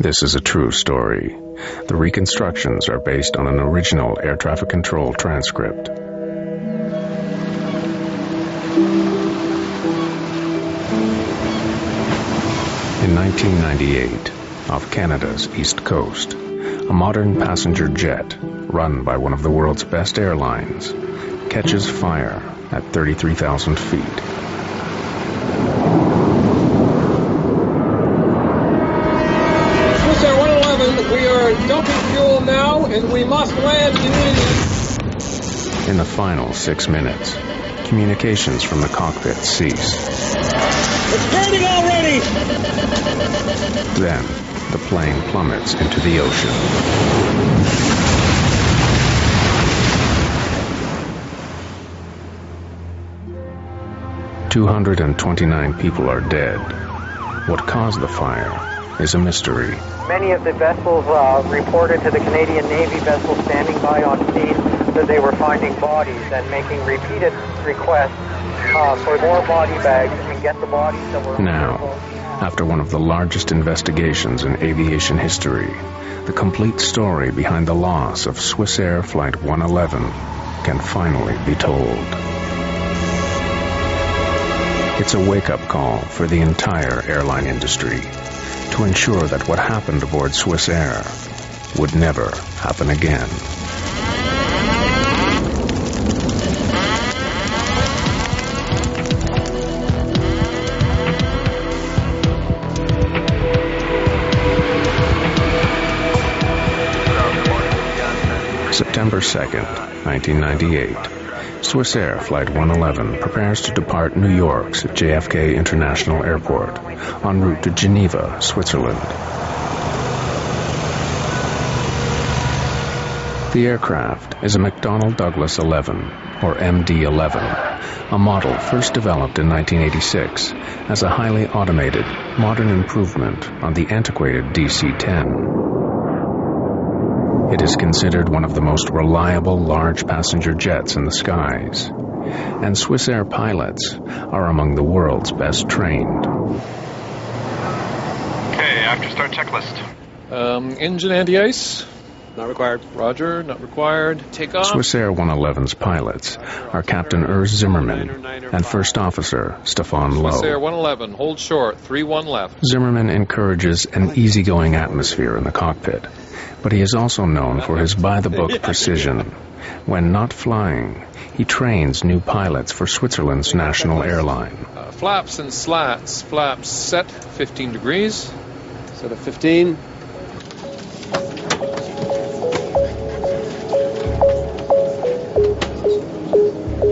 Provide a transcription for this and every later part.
This is a true story. The reconstructions are based on an original air traffic control transcript. In 1998, off Canada's east coast, a modern passenger jet, run by one of the world's best airlines, catches fire at 33,000 feet. We are dumping fuel now, and we must land immediately. In the final 6 minutes, communications from the cockpit cease. It's burning already! Then, the plane plummets into the ocean. "229 people are dead. What caused the fire is a mystery." Many of the vessels reported to the Canadian Navy vessels standing by on scene that they were finding bodies and making repeated requests for more body bags and get the bodies that were... Now, after one of the largest investigations in aviation history, the complete story behind the loss of Swissair Flight 111 can finally be told. It's a wake-up call for the entire airline industry, to ensure that what happened aboard Swissair would never happen again. September 2nd, 1998. Swissair Flight 111 prepares to depart New York's JFK International Airport en route to Geneva, Switzerland. The aircraft is a McDonnell Douglas 11, or MD-11, a model first developed in 1986 as a highly automated, modern improvement on the antiquated DC-10. It is considered one of the most reliable large passenger jets in the skies, and Swissair pilots are among the world's best trained. Okay, after start checklist. Engine anti-ice? Not required. Roger, not required. Take off. Swissair 111's pilots are Captain Urs Zimmerman and First Officer Stefan Lowe. Swissair 111, hold short, 31 left. Zimmerman encourages an easygoing atmosphere in the cockpit, but he is also known for his by-the-book precision. When not flying, he trains new pilots for Switzerland's national airline. Flaps and slats. Flaps set 15 degrees. Set of 15.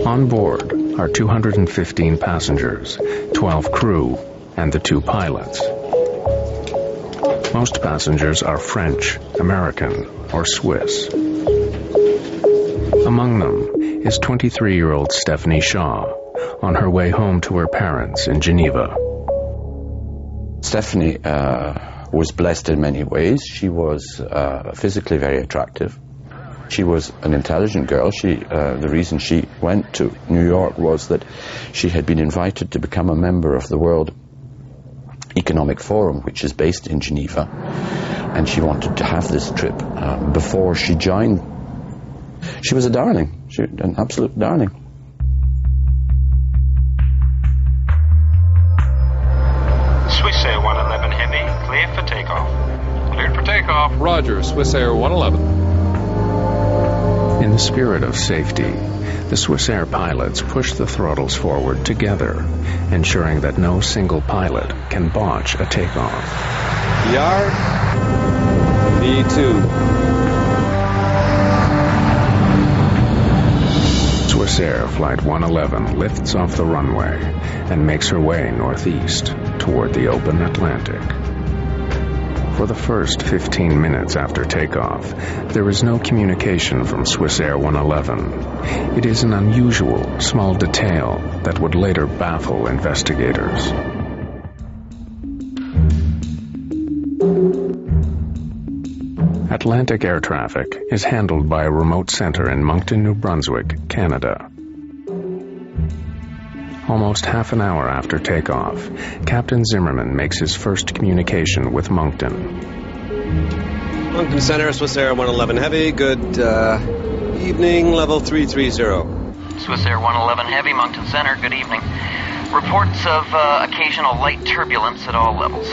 On board are 215 passengers, 12 crew, and the 2 pilots. Most passengers are French, American, or Swiss. Among them is 23-year-old Stephanie Shaw, on her way home to her parents in Geneva. Stephanie was blessed in many ways. She was physically very attractive. She was an intelligent girl. The reason she went to New York was that she had been invited to become a member of the World Economic Forum, which is based in Geneva, and she wanted to have this trip before she joined. She was a darling, an absolute darling. Swissair 111 Heavy, clear for takeoff. Cleared for takeoff. Roger, Swissair 111. In the spirit of safety, the Swissair pilots push the throttles forward together, ensuring that no single pilot can botch a takeoff. Yard. V2. Swissair Flight 111 lifts off the runway and makes her way northeast toward the open Atlantic. For the first 15 minutes after takeoff, there is no communication from Swissair 111. It is an unusual, small detail that would later baffle investigators. Atlantic air traffic is handled by a remote center in Moncton, New Brunswick, Canada. Almost half an hour after takeoff, Captain Zimmerman makes his first communication with Moncton. Moncton Center, Swiss Air 111 Heavy, good evening, level 330. Swiss Air 111 Heavy, Moncton Center, good evening. Reports of occasional light turbulence at all levels.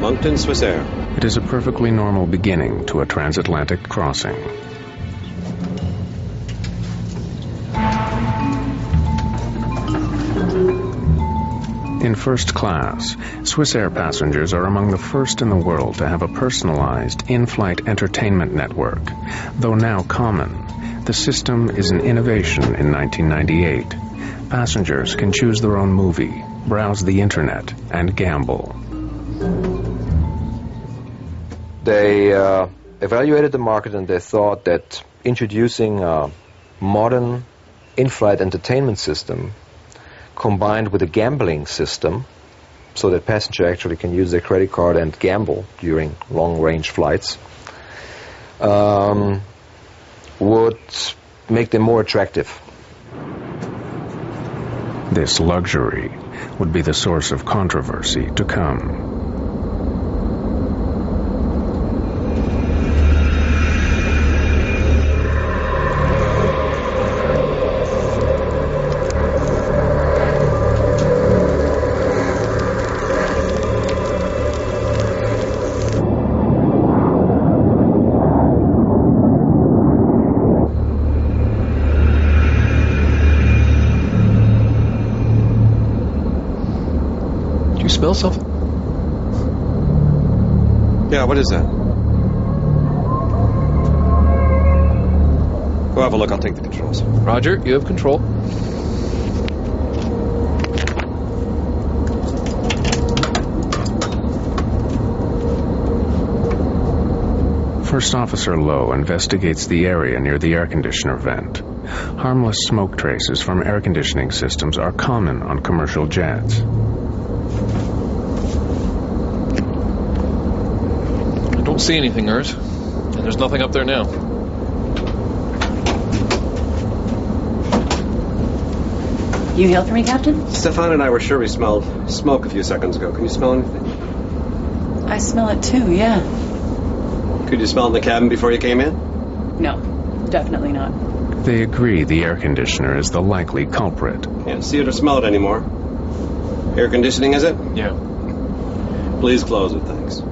Moncton, Swiss Air. It is a perfectly normal beginning to a transatlantic crossing. In first class, Swiss Air passengers are among the first in the world to have a personalized in-flight entertainment network. Though now common, the system is an innovation in 1998. Passengers can choose their own movie, browse the internet, and gamble. They evaluated the market and they thought that introducing a modern in-flight entertainment system combined with a gambling system so that passengers actually can use their credit card and gamble during long-range flights would make them more attractive. This luxury would be the source of controversy to come. Smell something? Yeah, what is that? Go have a look, I'll take the controls. Roger, you have control. First Officer Lowe investigates the area near the air conditioner vent. Harmless smoke traces from air conditioning systems are common on commercial jets. I don't see anything, Urs. And there's nothing up there now. You hail for me, Captain? Stefan and I were sure we smelled smoke a few seconds ago. Can you smell anything? I smell it too, yeah. Could you smell it in the cabin before you came in? No, definitely not. They agree the air conditioner is the likely culprit. Can't see it or smell it anymore. Air conditioning, is it? Yeah. Please close it, thanks.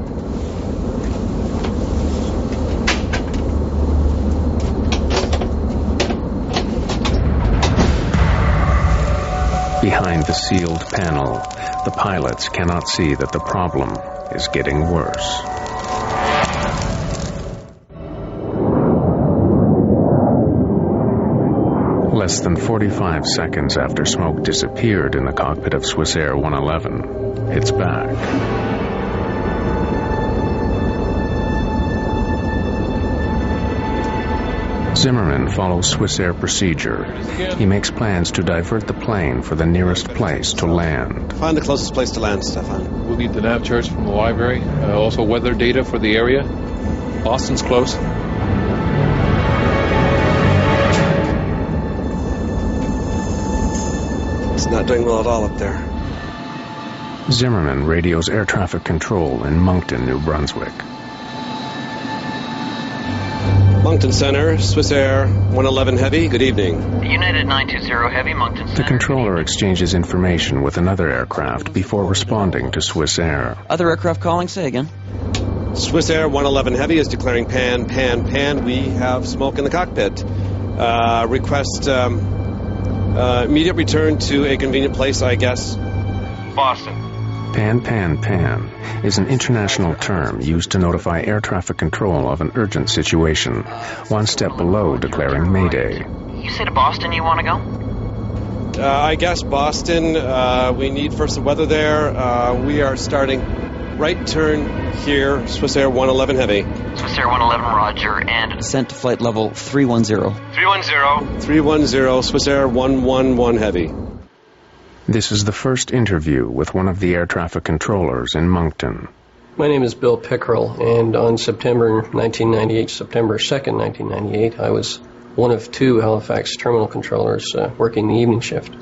Behind the sealed panel, the pilots cannot see that the problem is getting worse. Less than 45 seconds after smoke disappeared in the cockpit of Swiss Air 111, it's back. Zimmerman follows Swiss Air procedure. He makes plans to divert the plane for the nearest place to land. Find the closest place to land, Stefan. We'll need the nav charts from the library. Also weather data for the area. Boston's close. It's not doing well at all up there. Zimmerman radios air traffic control in Moncton, New Brunswick. Moncton Center, Swiss Air 111 Heavy, good evening. United 920 Heavy, Moncton Center. The controller exchanges information with another aircraft before responding to Swiss Air. Other aircraft calling, say again. Swiss Air 111 Heavy is declaring pan. We have smoke in the cockpit. Request immediate return to a convenient place, I guess. Boston. Pan is an international term used to notify air traffic control of an urgent situation, one step below declaring Mayday. You say to Boston you want to go? I guess Boston. We need first the weather there. We are starting right turn here, Swiss Air 111 Heavy. Swiss Air 111, roger, and... Descent to flight level 310. 310, Swiss Air 111 Heavy. This is the first interview with one of the air traffic controllers in Moncton. My name is Bill Pickerel, and on September 2nd, 1998, I was one of two Halifax terminal controllers working the evening shift.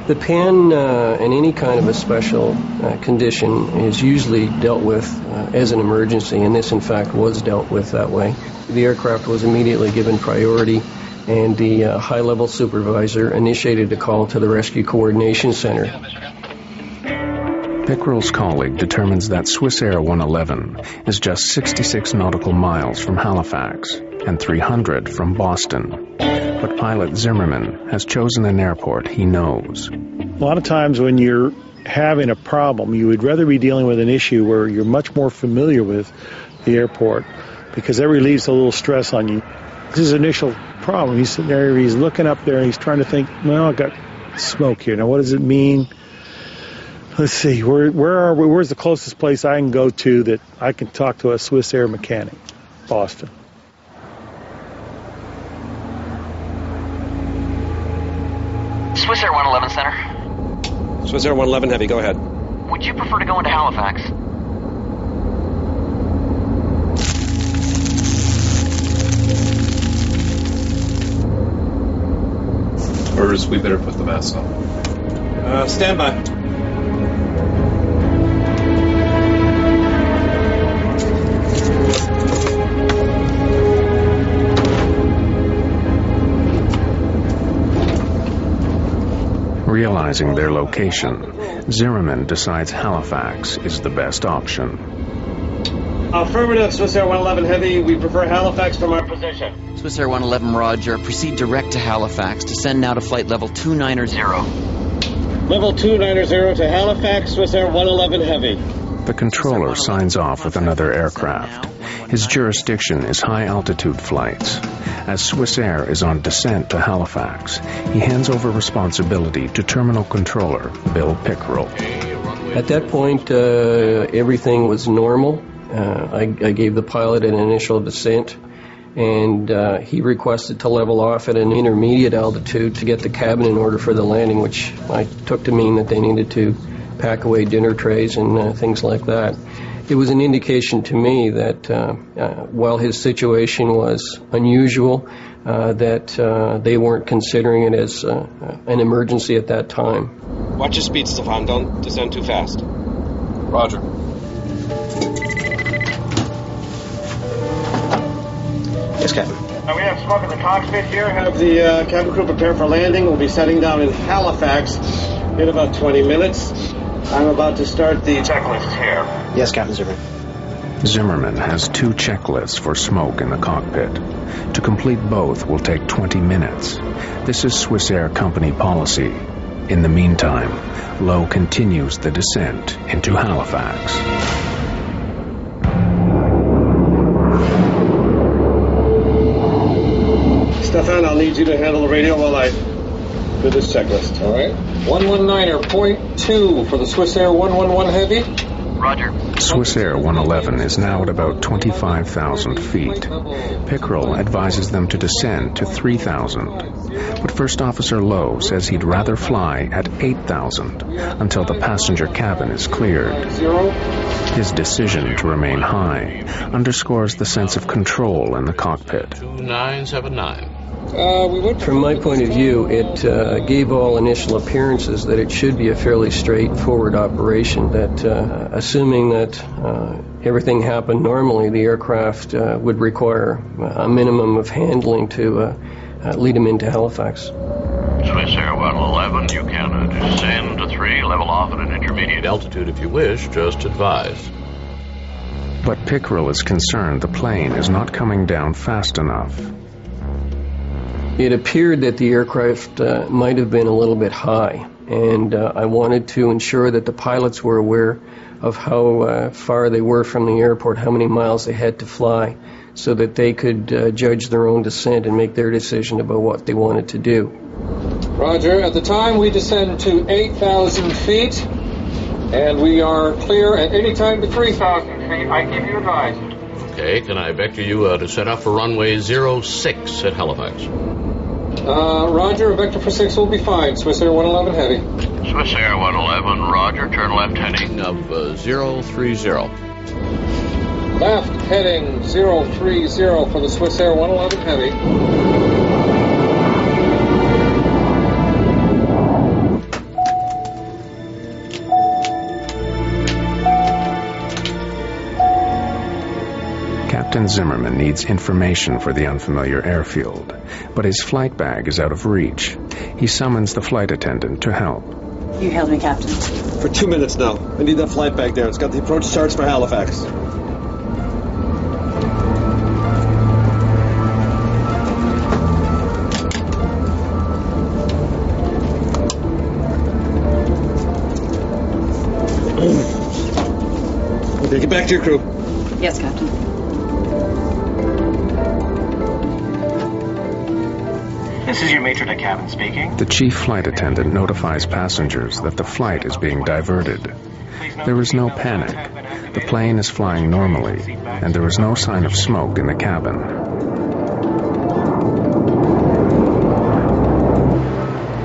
The pan in any kind of a special condition is usually dealt with as an emergency, and this in fact was dealt with that way. The aircraft was immediately given priority, and the high-level supervisor initiated a call to the Rescue Coordination Center. Pickrell's colleague determines that Swissair 111 is just 66 nautical miles from Halifax and 300 from Boston. But pilot Zimmerman has chosen an airport he knows. A lot of times when you're having a problem, you would rather be dealing with an issue where you're much more familiar with the airport, because that relieves a little stress on you. This is his initial problem. He's sitting there, he's looking up there, and he's trying to think, well, I've got smoke here. Now, what does it mean? Let's see, where are we? Where's the closest place I can go to that I can talk to a Swissair mechanic? Boston. Swissair 111 Center. Swissair 111 Heavy, go ahead. Would you prefer to go into Halifax? Or we better put the mask on. Stand by. Realizing their location, Zimmerman decides Halifax is the best option. Affirmative, Swissair 111 Heavy. We prefer Halifax from our position. Swissair 111, roger. Proceed direct to Halifax. Descend now to flight level 290. Level 290 to Halifax, Swissair 111 Heavy. The controller signs off with another aircraft. His jurisdiction is high-altitude flights. As Swissair is on descent to Halifax, he hands over responsibility to terminal controller Bill Pickrell. At that point, everything was normal. I gave the pilot an initial descent, and he requested to level off at an intermediate altitude to get the cabin in order for the landing, which I took to mean that they needed to pack away dinner trays and things like that. It was an indication to me that while his situation was unusual, that they weren't considering it as an emergency at that time. Watch your speed, Stefan. Don't descend too fast. Roger. Yes, Captain. We have smoke in the cockpit here. Have the cabin crew prepare for landing. We'll be setting down in Halifax in about 20 minutes. I'm about to start the checklist here. Yes, Captain Zimmerman. Zimmerman has 2 checklists for smoke in the cockpit. To complete both will take 20 minutes. This is Swissair company policy. In the meantime, Lowe continues the descent into Halifax. Stefan, I'll need you to handle the radio while I do this checklist, all right? 119.2 for the Swissair 111 Heavy. Roger. Swissair 111 is now at about 25,000 feet. Pickrell advises them to descend to 3,000. But First Officer Lowe says he'd rather fly at 8,000 until the passenger cabin is cleared. His decision to remain high underscores the sense of control in the cockpit. 2979. From my point of view, it gave all initial appearances that it should be a fairly straightforward operation, that assuming that everything happened normally, the aircraft would require a minimum of handling to lead them into Halifax. Swissair 111, you can descend to 3, level off at an intermediate altitude if you wish, just advise. But Pickrell is concerned the plane is not coming down fast enough. It appeared that the aircraft might have been a little bit high, and I wanted to ensure that the pilots were aware of how far they were from the airport, how many miles they had to fly, so that they could judge their own descent and make their decision about what they wanted to do. Roger. At the time, we descend to 8,000 feet, and we are clear at any time to 3,000 feet. I give you advice. Okay, can I vector you to set up for runway 06 at Halifax? Roger, vector for 6 will be fine. Swissair 111 Heavy. Swissair 111, roger, turn left heading of 030. Left heading 030 for the Swissair 111 Heavy. Captain Zimmerman needs information for the unfamiliar airfield, but his flight bag is out of reach. He summons the flight attendant to help. You hailed me, Captain. For 2 minutes now. I need that flight bag there. It's got the approach charts for Halifax. Okay, get back to your crew. Yes, Captain. This is your maitre d' cabin speaking. The chief flight attendant notifies passengers that the flight is being diverted. There is no panic. The plane is flying normally, and there is no sign of smoke in the cabin.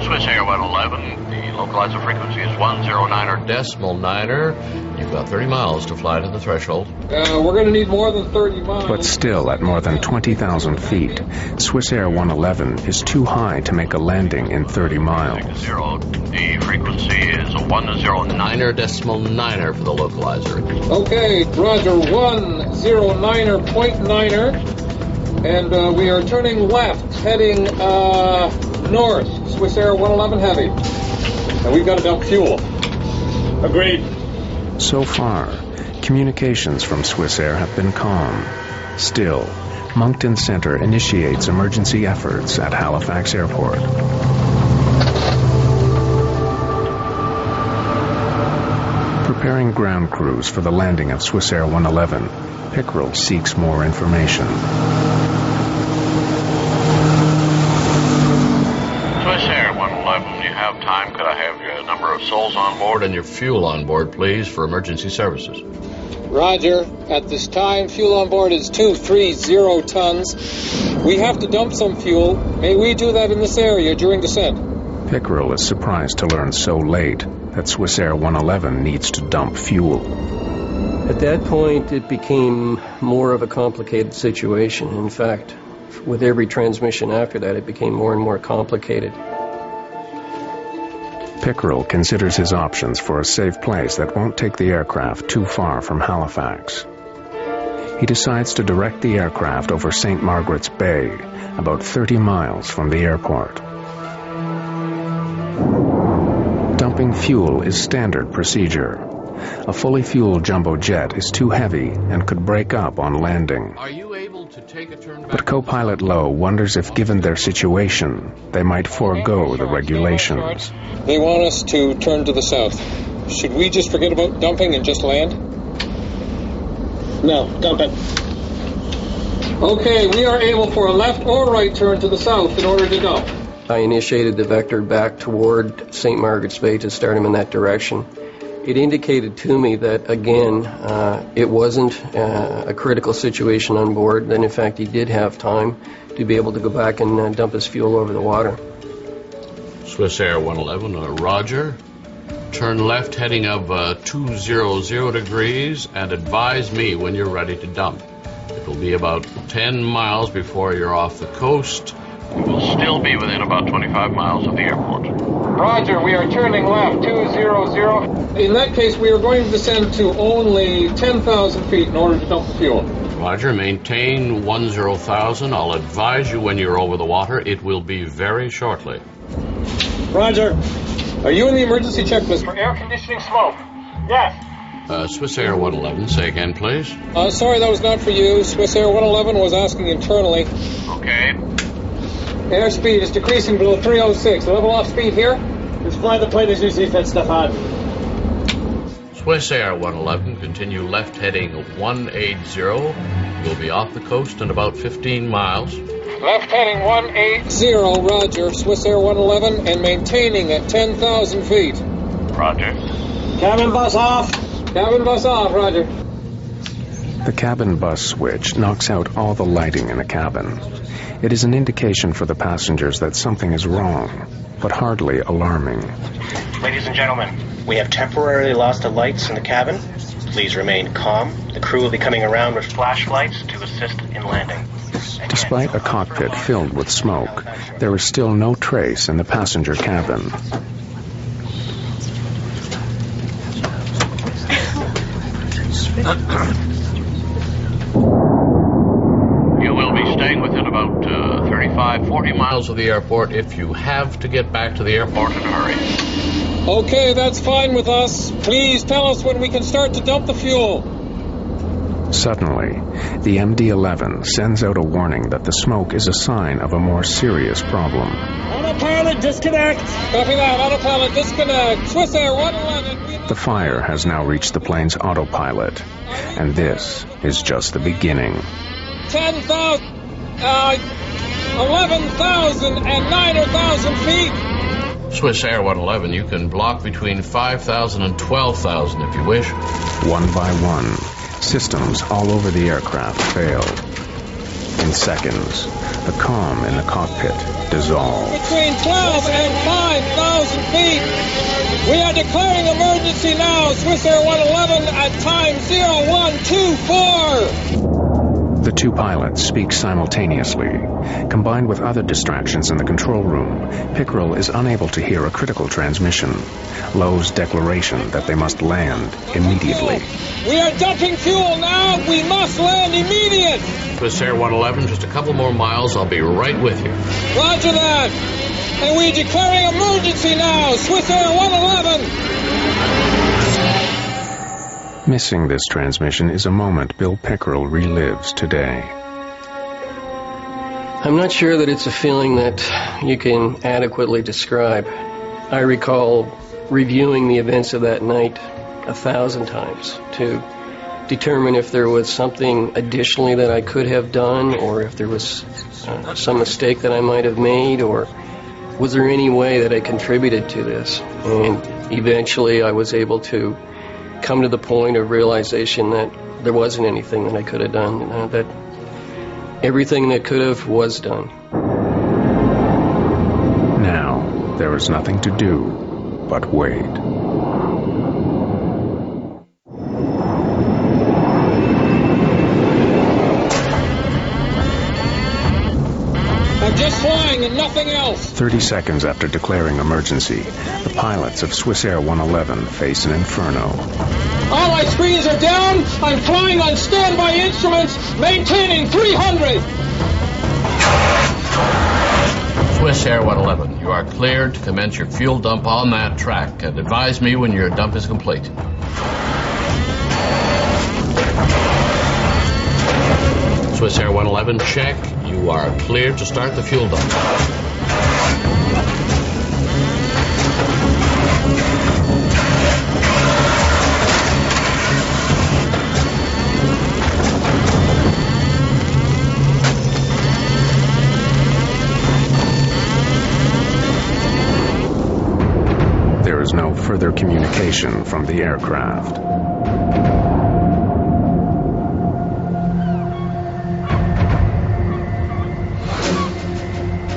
Swiss Air 111, the localizer frequency is 109.9. You've got 30 miles to fly to the threshold. We're going to need more than 30 miles. But still, at more than 20,000 feet, Swiss Air 111 is too high to make a landing in 30 miles. The frequency is a 109.9 for the localizer. Okay, Roger, 109.9, and we are turning left, heading north, Swiss Air 111 Heavy. And we've got to dump fuel. Agreed. So far, communications from Swiss Air have been calm. Still, Moncton Center initiates emergency efforts at Halifax Airport. Preparing ground crews for the landing of Swiss Air 111, Pickrell seeks more information. Swiss Air 111, you have time. Could I have your number of souls on board and your fuel on board, please, for emergency services? Roger. At this time, fuel on board is 230 tons. We have to dump some fuel. May we do that in this area during descent? Pickrell is surprised to learn so late that Swiss Air 111 needs to dump fuel. At that point, it became more of a complicated situation. In fact, with every transmission after that, it became more and more complicated. Pickrell considers his options for a safe place that won't take the aircraft too far from Halifax. He decides to direct the aircraft over St. Margaret's Bay, about 30 miles from the airport. Dumping fuel is standard procedure. A fully fueled jumbo jet is too heavy and could break up on landing. Are you able to take a turn back? But co-pilot Lowe wonders if, given their situation, they might forego the regulations. They want us to turn to the south. Should we just forget about dumping and just land? No, dump it. Okay, we are able for a left or right turn to the south in order to dump. I initiated the vector back toward St. Margaret's Bay to start him in that direction. It indicated to me that, again, it wasn't a critical situation on board, that in fact he did have time to be able to go back and dump his fuel over the water. Swiss Air 111, Roger. Turn left heading of 200 degrees and advise me when you're ready to dump. It will be about 10 miles before you're off the coast. You will still be within about 25 miles of the airport. Roger, we are turning left, 200. In that case, we are going to descend to only 10,000 feet in order to dump the fuel. Roger, maintain 10,000. I'll advise you when you're over the water. It will be very shortly. Roger. Are you in the emergency checklist for air conditioning smoke? Yes. Swiss Air 111, say again, please. Sorry, that was not for you. Swiss Air 111 was asking internally. Okay. Airspeed is decreasing below 306. Level off speed here. Let's fly the plane as you see fit, Stefan. Swiss Air 111, continue left heading 180. You'll be off the coast in about 15 miles. Left heading 180, Roger. Swiss Air 111 and maintaining at 10,000 feet. Roger. Cabin bus off. Cabin bus off, Roger. The cabin bus switch knocks out all the lighting in the cabin. It is an indication for the passengers that something is wrong, but hardly alarming. Ladies and gentlemen, we have temporarily lost the lights in the cabin. Please remain calm. The crew will be coming around with flashlights to assist in landing. Despite a cockpit filled with smoke, there is still no trace in the passenger cabin. 35, 40 miles of the airport if you have to get back to the airport in a hurry. Okay, that's fine with us. Please tell us when we can start to dump the fuel. Suddenly, the MD-11 sends out a warning that the smoke is a sign of a more serious problem. Autopilot, disconnect. Copy that, autopilot, disconnect. Swiss Air 111. The fire has now reached the plane's autopilot, and this is just the beginning. 10,000, 11,000 and 9,000 feet. Swiss Air 111, you can block between 5,000 and 12,000 if you wish. One by one, systems all over the aircraft fail. In seconds, the calm in the cockpit dissolves. Between 12 and 5,000 feet. We are declaring emergency now. Swiss Air 111 at time 0124. The two pilots speak simultaneously. Combined with other distractions in the control room, Pickerel is unable to hear a critical transmission. Lowe's declaration that they must land immediately. We are dumping fuel now. We must land immediate. Swiss Air 111, just a couple more miles. I'll be right with you. Roger that. And we're declaring emergency now. Swiss Air 111. Missing this transmission is a moment Bill Pickerel relives today. I'm not sure that it's a feeling that you can adequately describe. I recall reviewing the events of that night 1,000 times to determine if there was something additionally that I could have done, or if there was some mistake that I might have made, or was there any way that I contributed to this. And eventually I was able to come to the point of realization that there wasn't anything that I could have done, that everything that could have was done. Now, there is nothing to do but wait. I'm just flying and nothing else. 30 seconds after declaring emergency, the pilots of Swiss Air 111 face an inferno. All my screens are down. I'm flying on standby instruments, maintaining 300. Swiss Air 111, you are cleared to commence your fuel dump on that track, and advise me when your dump is complete. Swiss Air 111, check. You are cleared to start the fuel dump. There is no further communication from the aircraft.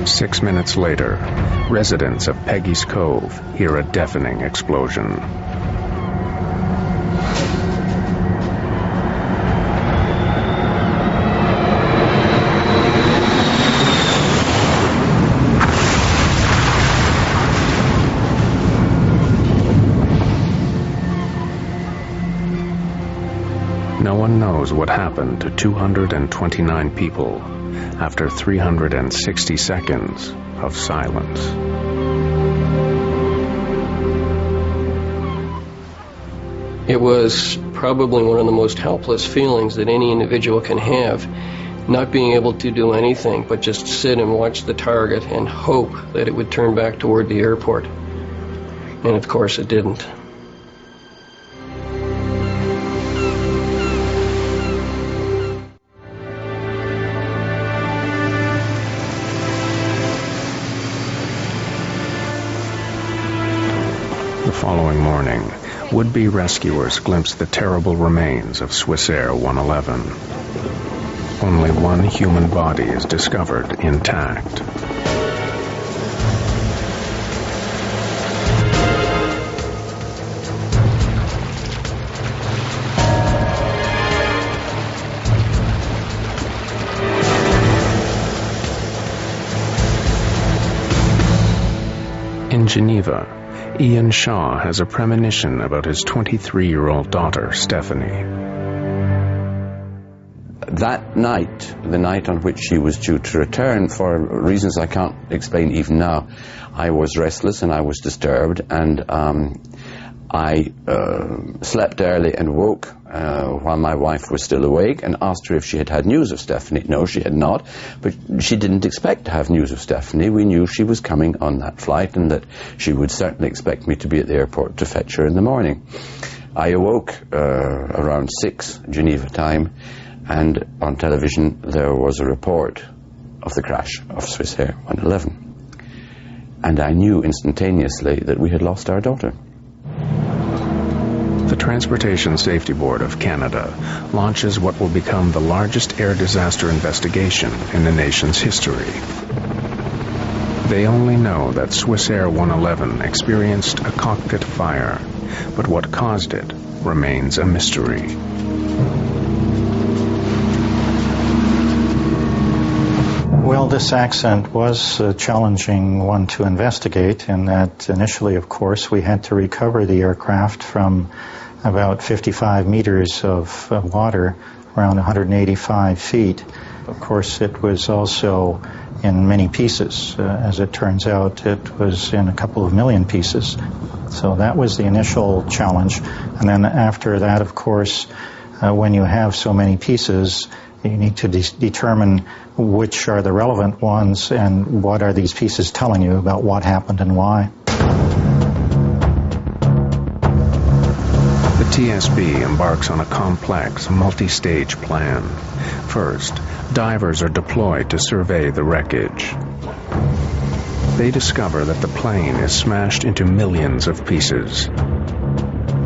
Six minutes later, residents of Peggy's Cove hear a deafening explosion. No one knows what happened to 229 people after 360 seconds of silence. It was probably one of the most helpless feelings that any individual can have, not being able to do anything but just sit and watch the target and hope that it would turn back toward the airport. And of course it didn't. The following morning, would-be rescuers glimpsed the terrible remains of Swiss Air 111. Only one human body is discovered intact. In Geneva, Ian Shaw has a premonition about his 23-year-old daughter, Stephanie. That night, the night on which she was due to return, for reasons I can't explain even now, I was restless and I was disturbed, and I slept early and woke while my wife was still awake and asked her if she had had news of Stephanie. No, she had not, but she didn't expect to have news of Stephanie. We knew she was coming on that flight and that she would certainly expect me to be at the airport to fetch her in the morning. I awoke around 6 Geneva time, and on television there was a report of the crash of Swissair 111. And I knew instantaneously that we had lost our daughter. The Transportation Safety Board of Canada launches what will become the largest air disaster investigation in the nation's history. They only know that Swissair 111 experienced a cockpit fire, but what caused it remains a mystery. Well, this accident was a challenging one to investigate, in that initially, of course, we had to recover the aircraft from about 55 meters of water, around 185 feet. Of course, it was also in many pieces. As it turns out, it was in a couple of million pieces. So that was the initial challenge. And then after that, of course, when you have so many pieces, you need to determine which are the relevant ones and what are these pieces telling you about what happened and why. The TSB embarks on a complex, multi-stage plan. First, divers are deployed to survey the wreckage. They discover that the plane is smashed into millions of pieces.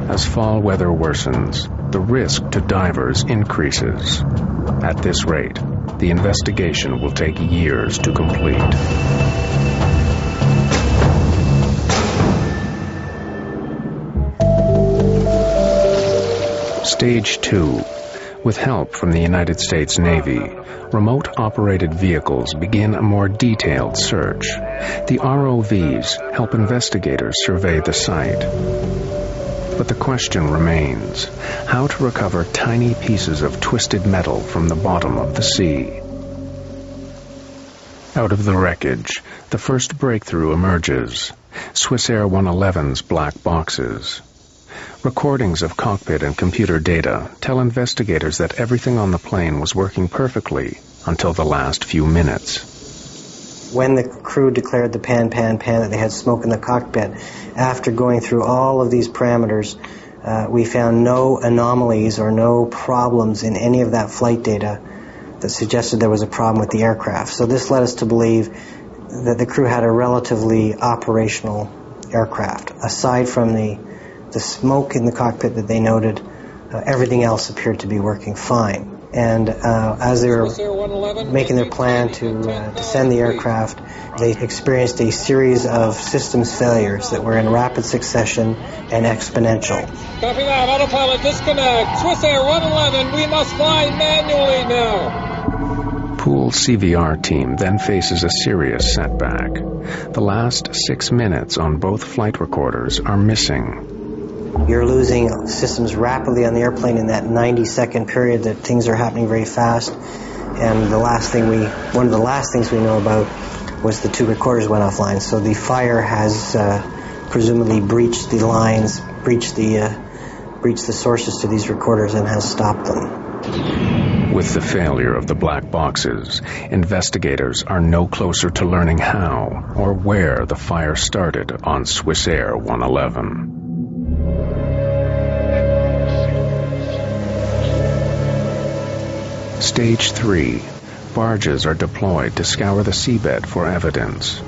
As fall weather worsens, the risk to divers increases. At this rate, the investigation will take years to complete. Stage 2. With help from the United States Navy, remote-operated vehicles begin a more detailed search. The ROVs help investigators survey the site. But the question remains, how to recover tiny pieces of twisted metal from the bottom of the sea. Out of the wreckage, the first breakthrough emerges: Swissair 111's black boxes. Recordings of cockpit and computer data tell investigators that everything on the plane was working perfectly until the last few minutes. When the crew declared the pan, that they had smoke in the cockpit, after going through all of these parameters, we found no anomalies or no problems in any of that flight data that suggested there was a problem with the aircraft. So this led us to believe that the crew had a relatively operational aircraft. Aside from the smoke in the cockpit that they noted, everything else appeared to be working fine. And as they were making their plan to descend the aircraft, they experienced a series of systems failures that were in rapid succession and exponential. Copy that. Autopilot disconnect. Swissair 111, we must fly manually now. Pool CVR team then faces a serious setback. The last 6 minutes on both flight recorders are missing. You're losing systems rapidly on the airplane in that 90-second period that things are happening very fast. And one of the last things we know about was the 2 recorders went offline. So the fire has presumably breached the lines, breached the sources to these recorders, and has stopped them. With the failure of the black boxes, investigators are no closer to learning how or where the fire started on Swissair 111. Stage 3. Barges are deployed to scour the seabed for evidence.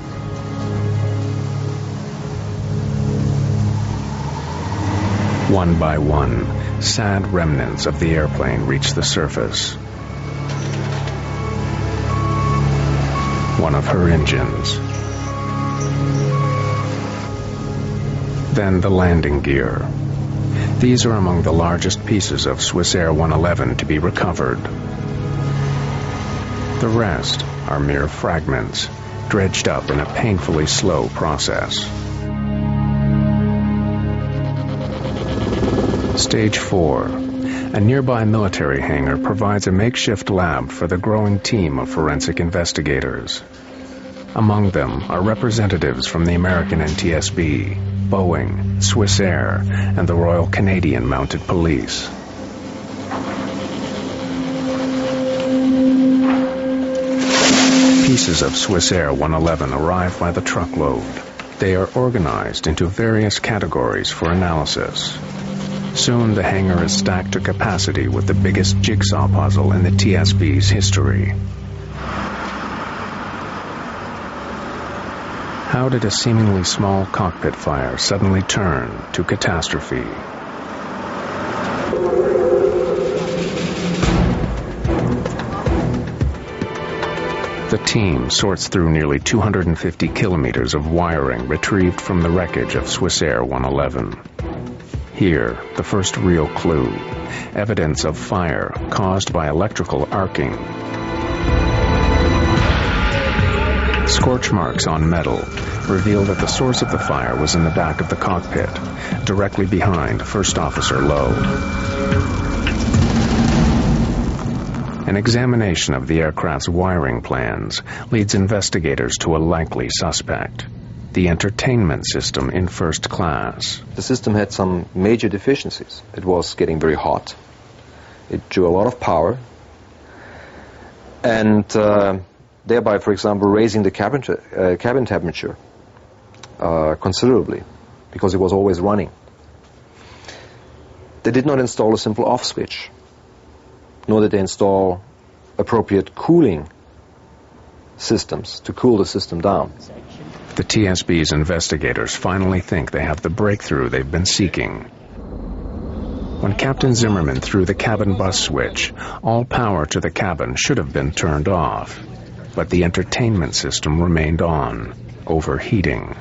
One by one, sad remnants of the airplane reach the surface. One of her engines. Then the landing gear. These are among the largest pieces of Swissair 111 to be recovered. The rest are mere fragments, dredged up in a painfully slow process. Stage 4. A nearby military hangar provides a makeshift lab for the growing team of forensic investigators. Among them are representatives from the American NTSB, Boeing, Swiss Air, and the Royal Canadian Mounted Police. Pieces of Swiss Air 111 arrive by the truckload. They are organized into various categories for analysis. Soon the hangar is stacked to capacity with the biggest jigsaw puzzle in the TSB's history. How did a seemingly small cockpit fire suddenly turn to catastrophe? The team sorts through nearly 250 kilometers of wiring retrieved from the wreckage of Swiss Air 111. Here, the first real clue, evidence of fire caused by electrical arcing. Scorch marks on metal reveal that the source of the fire was in the back of the cockpit, directly behind First Officer Lowe. An examination of the aircraft's wiring plans leads investigators to a likely suspect: the entertainment system in first class. The system had some major deficiencies. It was getting very hot. It drew a lot of power. And thereby, for example, raising the cabin temperature considerably, because it was always running. They did not install a simple off switch, nor did they install appropriate cooling systems to cool the system down. The TSB's investigators finally think they have the breakthrough they've been seeking. When Captain Zimmerman threw the cabin bus switch, all power to the cabin should have been turned off, but the entertainment system remained on, overheating.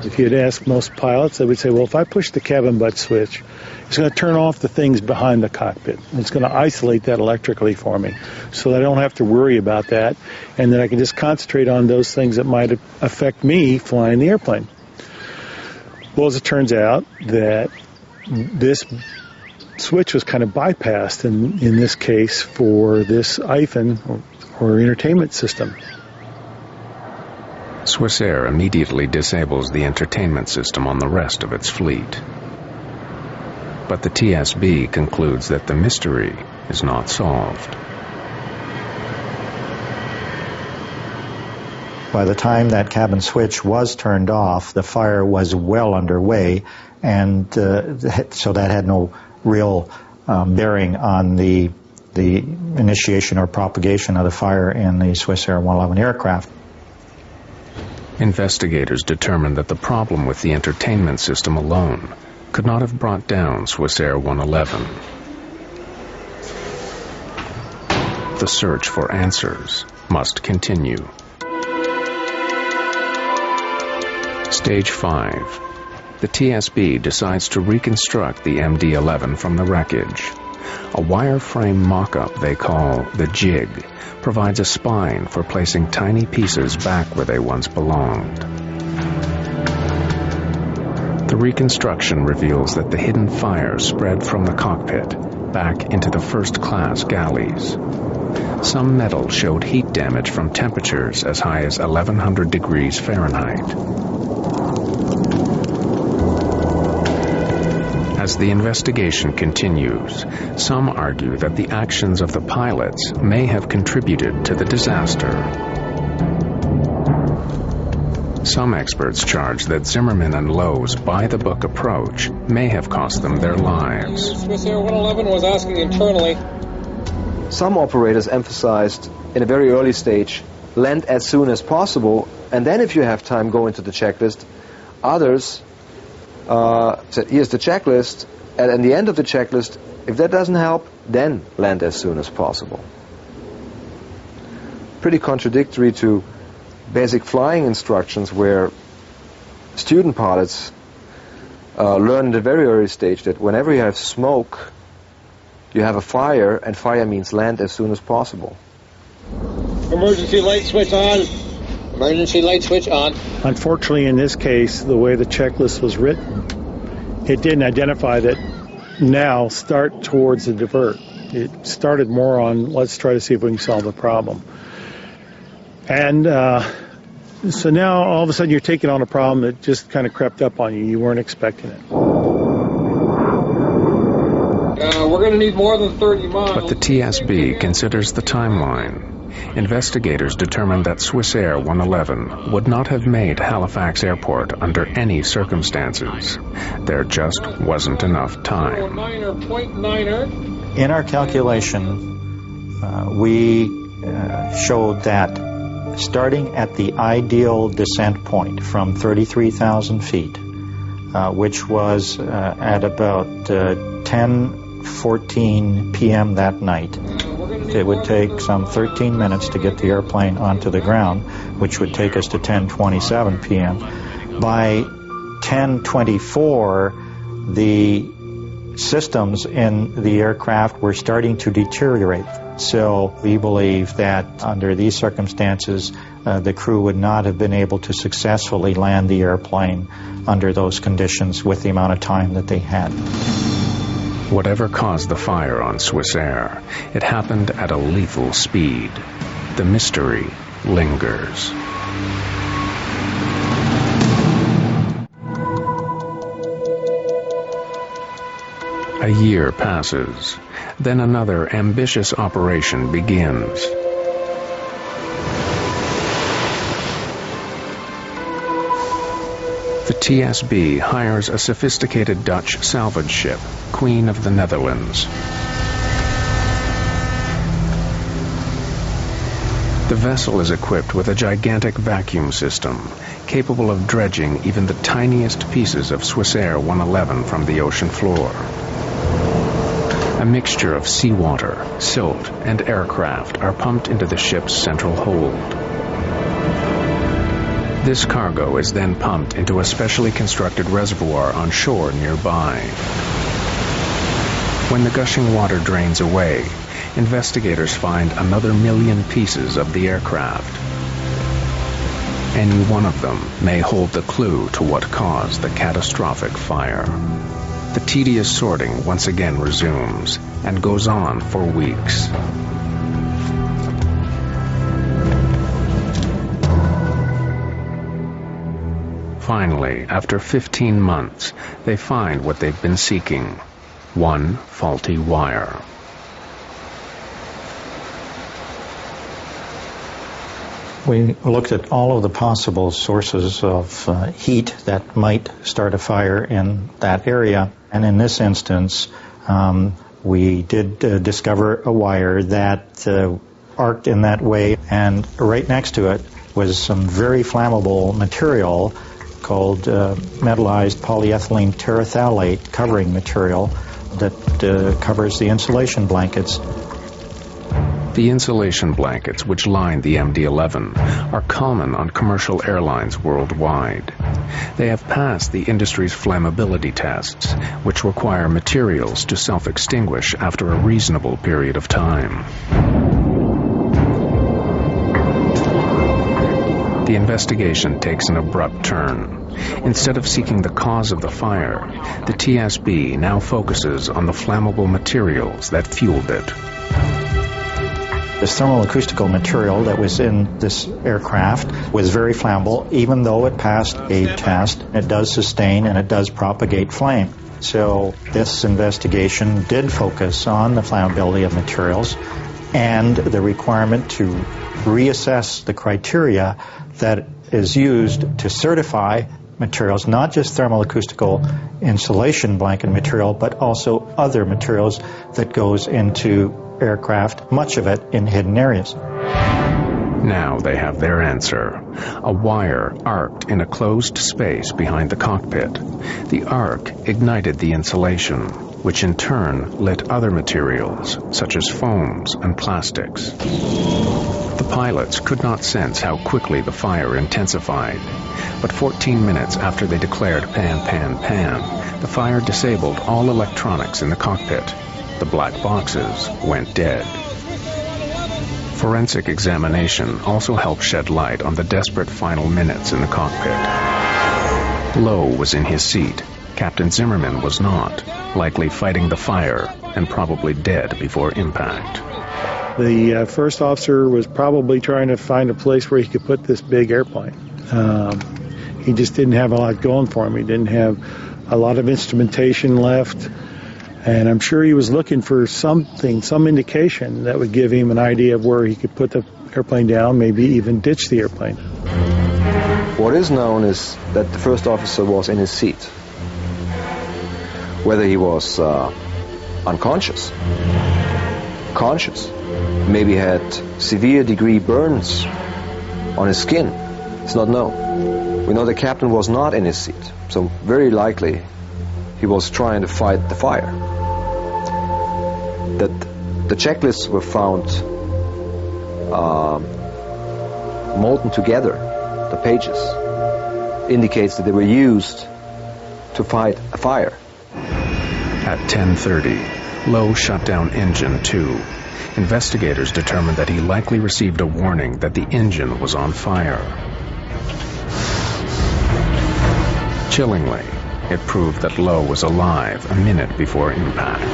If you'd ask most pilots, they would say, well, if I push the cabin butt switch, it's going to turn off the things behind the cockpit. It's going to isolate that electrically for me, so that I don't have to worry about that, and then I can just concentrate on those things that might affect me flying the airplane. Well, as it turns out, that this switch was kind of bypassed in this case for this IFIN, or entertainment system. Swiss Air immediately disables the entertainment system on the rest of its fleet. But the TSB concludes that the mystery is not solved. By the time that cabin switch was turned off, the fire was well underway, and so that had no real bearing on the initiation or propagation of the fire in the Swiss Air 111 aircraft. Investigators determined that the problem with the entertainment system alone could not have brought down Swiss Air 111. The search for answers must continue. Stage 5. The TSB decides to reconstruct the MD-11 from the wreckage. A wireframe mock-up they call the jig provides a spine for placing tiny pieces back where they once belonged. The reconstruction reveals that the hidden fire spread from the cockpit back into the first-class galleys. Some metal showed heat damage from temperatures as high as 1100 degrees Fahrenheit. As the investigation continues, some argue that the actions of the pilots may have contributed to the disaster. Some experts charge that Zimmerman and Lowe's by-the-book approach may have cost them their lives. Swiss Air 111 was asking internally. Some operators emphasized in a very early stage, land as soon as possible, and then if you have time, go into the checklist. Others said, here's the checklist, and at the end of the checklist, if that doesn't help, then land as soon as possible. Pretty contradictory to basic flying instructions, where student pilots learn at a very early stage that whenever you have smoke, you have a fire, and fire means land as soon as possible. Emergency light switch on. Emergency light switch on. Unfortunately, in this case, the way the checklist was written, it didn't identify that now start towards the divert. It started more on, let's try to see if we can solve the problem. And so now all of a sudden you're taking on a problem that just kind of crept up on you. You weren't expecting it. We're going to need more than 30 miles. But the TSB considers the timeline. Investigators determined that Swissair 111 would not have made Halifax Airport under any circumstances. There just wasn't enough time. In our calculation, we showed that starting at the ideal descent point from 33,000 feet, which was at about 10:14 p.m. that night, it would take some 13 minutes to get the airplane onto the ground, which would take us to 10:27 p.m. By 10:24, the systems in the aircraft were starting to deteriorate. So we believe that under these circumstances, the crew would not have been able to successfully land the airplane under those conditions with the amount of time that they had. Whatever caused the fire on Swissair, it happened at a lethal speed. The mystery lingers. A year passes. Then another ambitious operation begins. The TSB hires a sophisticated Dutch salvage ship, Queen of the Netherlands. The vessel is equipped with a gigantic vacuum system, capable of dredging even the tiniest pieces of Swissair 111 from the ocean floor. A mixture of seawater, silt, and aircraft are pumped into the ship's central hold. This cargo is then pumped into a specially constructed reservoir on shore nearby. When the gushing water drains away, investigators find another 1 million pieces of the aircraft. Any one of them may hold the clue to what caused the catastrophic fire. The tedious sorting once again resumes and goes on for weeks. Finally, after 15 months, they find what they've been seeking: one faulty wire. We looked at all of the possible sources of heat that might start a fire in that area, and in this instance, we did discover a wire that arced in that way, and right next to it was some very flammable material called metallized polyethylene terephthalate covering material that covers the insulation blankets. The insulation blankets which line the MD-11 are common on commercial airlines worldwide. They have passed the industry's flammability tests, which require materials to self-extinguish after a reasonable period of time. The investigation takes an abrupt turn. Instead of seeking the cause of the fire, the TSB now focuses on the flammable materials that fueled it. This thermal-acoustical material that was in this aircraft was very flammable, even though it passed a test. It does sustain and it does propagate flame. So this investigation did focus on the flammability of materials and the requirement to reassess the criteria that is used to certify materials, not just thermal-acoustical insulation blanket material, but also other materials that goes into aircraft, much of it in hidden areas. Now they have their answer. A wire arced in a closed space behind the cockpit. The arc ignited the insulation, which in turn lit other materials, such as foams and plastics. The pilots could not sense how quickly the fire intensified, but 14 minutes after they declared pan, pan, pan, the fire disabled all electronics in the cockpit. The black boxes went dead. Forensic examination also helped shed light on the desperate final minutes in the cockpit. Lowe was in his seat, Captain Zimmerman was not, likely fighting the fire and probably dead before impact. The first officer was probably trying to find a place where he could put this big airplane. He just didn't have a lot going for him. He didn't have a lot of instrumentation left. And I'm sure he was looking for something, some indication that would give him an idea of where he could put the airplane down, maybe even ditch the airplane. What is known is that the first officer was in his seat. Whether he was unconscious, conscious, maybe had severe degree burns on his skin, it's not known. We know the captain was not in his seat, so very likely he was trying to fight the fire. That the checklists were found molten together, the pages, indicates that they were used to fight a fire. At 10:30, Lowe shut down engine 2. Investigators determined that he likely received a warning that the engine was on fire. Chillingly, it proved that Lowe was alive a minute before impact.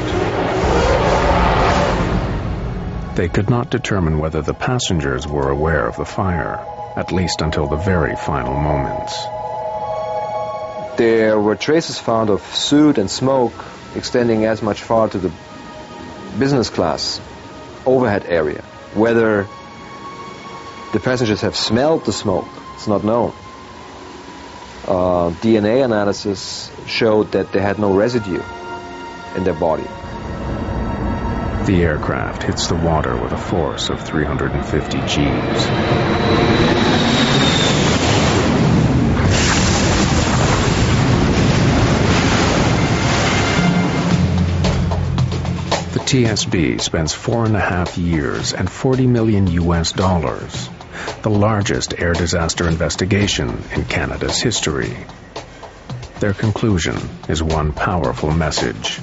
They could not determine whether the passengers were aware of the fire, at least until the very final moments. There were traces found of soot and smoke extending as much far to the business class overhead area. Whether the passengers have smelled the smoke, it's not known. DNA analysis showed that they had no residue in their body. The aircraft hits the water with a force of 350 Gs. The TSB spends 4.5 years and $40 million, the largest air disaster investigation in Canada's history. Their conclusion is one powerful message.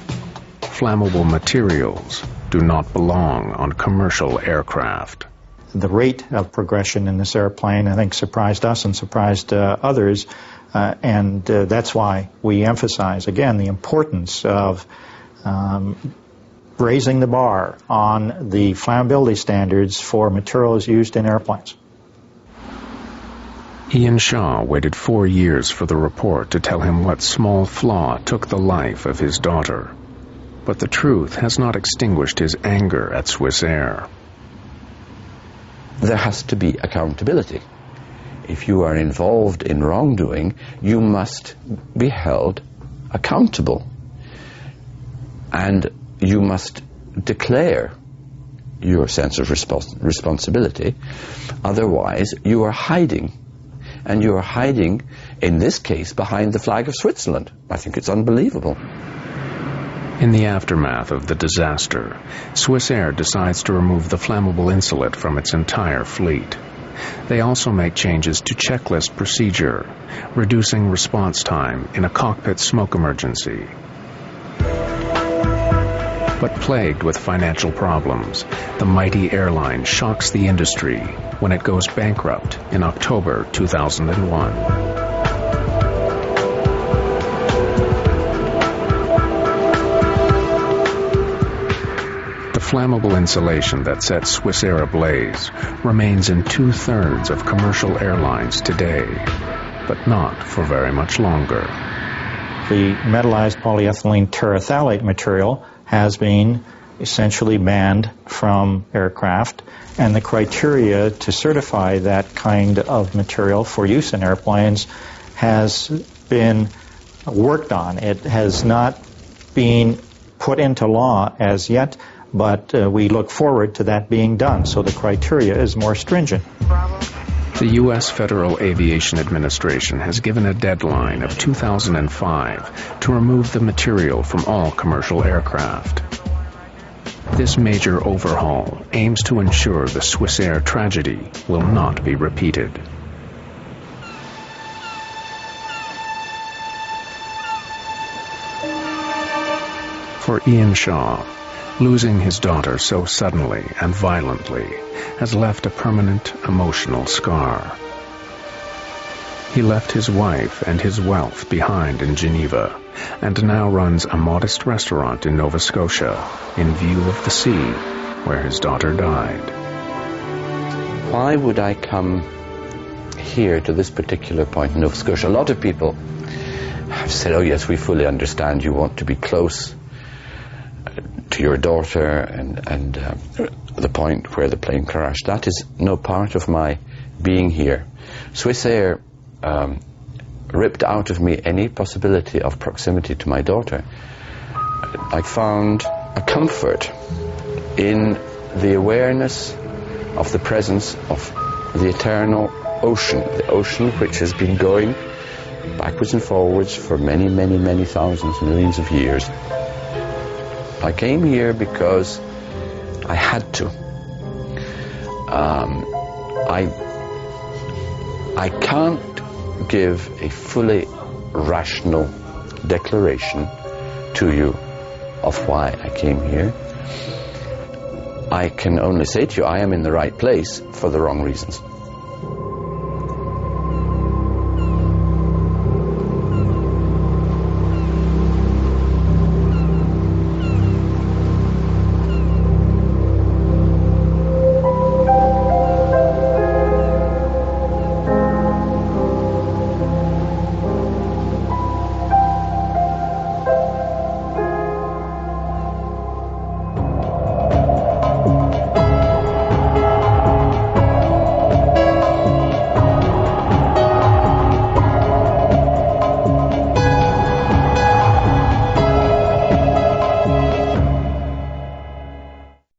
Flammable materials do not belong on commercial aircraft. The rate of progression in this airplane, I think, surprised us and surprised others, and that's why we emphasize, again, the importance of raising the bar on the flammability standards for materials used in airplanes. Ian Shaw waited 4 years for the report to tell him what small flaw took the life of his daughter. But the truth has not extinguished his anger at Swiss Air. There has to be accountability. If you are involved in wrongdoing, you must be held accountable. And you must declare your sense of responsibility. Otherwise, you are hiding. And you are hiding, in this case, behind the flag of Switzerland. I think it's unbelievable. In the aftermath of the disaster, Swiss Air decides to remove the flammable insulate from its entire fleet. They also make changes to checklist procedure, reducing response time in a cockpit smoke emergency. But plagued with financial problems, the mighty airline shocks the industry when it goes bankrupt in October 2001. Flammable insulation that set Swiss Air ablaze remains in 2/3 of commercial airlines today, but not for very much longer. The metallized polyethylene terephthalate material has been essentially banned from aircraft, and the criteria to certify that kind of material for use in airplanes has been worked on. It has not been put into law as yet, but we look forward to that being done, so the criteria is more stringent. The U.S. Federal Aviation Administration has given a deadline of 2005 to remove the material from all commercial aircraft. This major overhaul aims to ensure the Swiss Air tragedy will not be repeated. For Ian Shaw, losing his daughter so suddenly and violently has left a permanent emotional scar. He left his wife and his wealth behind in Geneva, and now runs a modest restaurant in Nova Scotia in view of the sea where his daughter died. Why would I come here to this particular point in Nova Scotia? A lot of people have said, oh yes, we fully understand you want to be close to your daughter and the point where the plane crashed. That is no part of my being here. Swiss Air ripped out of me any possibility of proximity to my daughter. I found a comfort in the awareness of the presence of the eternal ocean, the ocean which has been going backwards and forwards for many, many, many thousands, millions of years. I came here because I had to. I can't give a fully rational declaration to you of why I came here. I can only say to you, I am in the right place for the wrong reasons.